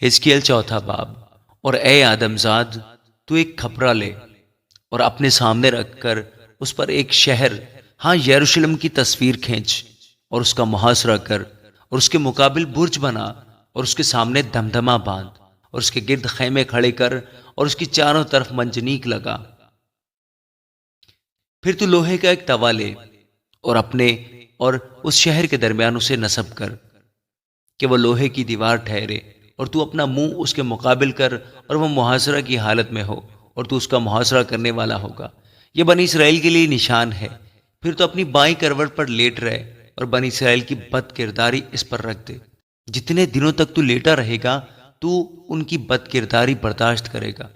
حزقیل چوتھا باب۔ اور اے آدم زاد، تو ایک کھپرا لے اور اپنے سامنے رکھ کر اس پر ایک شہر، ہاں یروشلم کی تصویر کھینچ، اور اس کا محاصرہ کر، اور اس کے مقابل برج بنا، اور اس کے سامنے دمدمہ باندھ، اور اس کے گرد خیمے کھڑے کر، اور اس کی چاروں طرف منجنیق لگا۔ پھر تو لوہے کا ایک توا لے اور اپنے اور اس شہر کے درمیان اسے نصب کر کہ وہ لوہے کی دیوار ٹھہرے، اور تو اپنا منہ اس کے مقابل کر، اور وہ محاصرہ کی حالت میں ہو، اور تو اس کا محاصرہ کرنے والا ہوگا۔ یہ بنی اسرائیل کے لیے نشان ہے۔ پھر تو اپنی بائیں کروٹ پر لیٹ رہے، اور بنی اسرائیل کی بد کرداری اس پر رکھ دے۔ جتنے دنوں تک تو لیٹا رہے گا، تو ان کی بد کرداری برداشت کرے گا،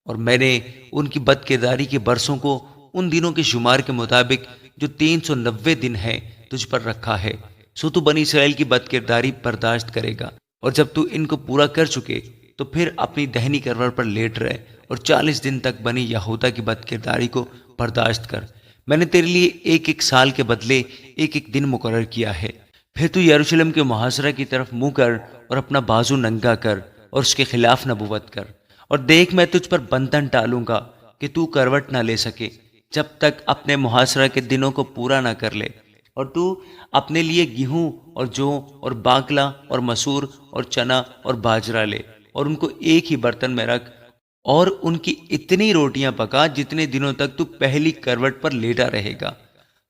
اور میں نے ان کی بد کرداری کے برسوں کو ان دنوں کے شمار کے مطابق جو 390 دن ہے تجھ پر رکھا ہے، سو تو بنی اسرائیل کی بد کرداری برداشت کرے گا۔ اور جب تو ان کو پورا کر چکے تو پھر اپنی دہنی کروٹ پر لیٹ رہے، اور 40 دن تک بنی یہودا کی بد کرداری کو برداشت کر۔ میں نے تیرے لیے ایک ایک سال کے بدلے ایک ایک دن مقرر کیا ہے۔ پھر تو یروشلم کے محاصرہ کی طرف منہ کر، اور اپنا بازو ننگا کر، اور اس کے خلاف نبوت کر، اور دیکھ میں تجھ پر بندھن ڈالوں گا کہ تو کروٹ نہ لے سکے، جب تک اپنے محاصرہ کے دنوں کو پورا نہ کر لے۔ اور تو اپنے لیے گیہوں اور جو اور باکلا اور مسور اور چنا اور باجرہ لے، اور ان کو ایک ہی برتن میں رکھ، اور ان کی اتنی روٹیاں پکا جتنے دنوں تک تو پہلی کروٹ پر لیٹا رہے گا۔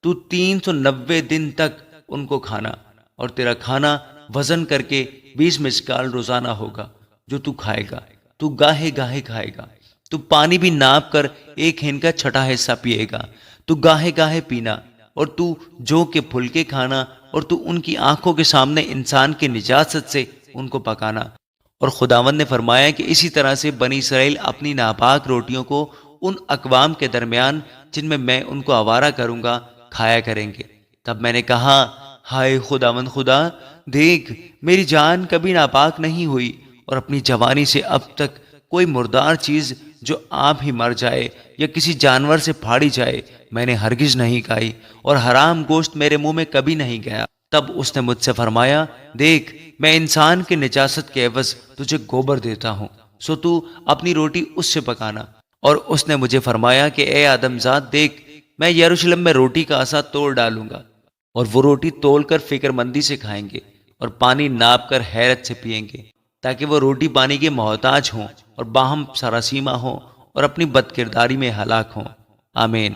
تو 390 دن تک ان کو کھانا، اور تیرا کھانا وزن کر کے 20 مسکال روزانہ ہوگا جو تو کھائے گا۔ تو گاہے گاہے کھائے گا۔ تو پانی بھی ناپ کر ایک ہن کا چھٹا حصہ پیے گا۔ تو گاہے گاہے پینا، اور تو جو کے پھلکے کھانا، اور تو ان کی آنکھوں کے سامنے انسان کے نجاست سے ان کو پکانا۔ اور خداوند نے فرمایا کہ اسی طرح سے بنی اسرائیل اپنی ناپاک روٹیوں کو ان اقوام کے درمیان جن میں ان کو آوارہ کروں گا کھایا کریں گے۔ تب میں نے کہا، ہائے خداوند خدا، دیکھ میری جان کبھی ناپاک نہیں ہوئی، اور اپنی جوانی سے اب تک کوئی مردار چیز جو آپ ہی مر جائے یا کسی جانور سے پھاڑی جائے میں نے ہرگز نہیں کھائی، اور حرام گوشت میرے منہ میں کبھی نہیں گیا۔ تب اس نے مجھ سے فرمایا، دیکھ میں انسان کے نجاست کے عوض تجھے گوبر دیتا ہوں، سو تو اپنی روٹی اس سے پکانا۔ اور اس نے مجھے فرمایا کہ اے آدم زاد، دیکھ میں یروشلم میں روٹی کا عصا توڑ ڈالوں گا، اور وہ روٹی تول کر فکر مندی سے کھائیں گے، اور پانی ناپ کر حیرت سے پئیں گے، تاکہ وہ روٹی پانی کے محتاج ہوں، اور باہم سراسیمہ ہوں، اور اپنی بد کرداری میں ہلاک ہوں۔ آمین۔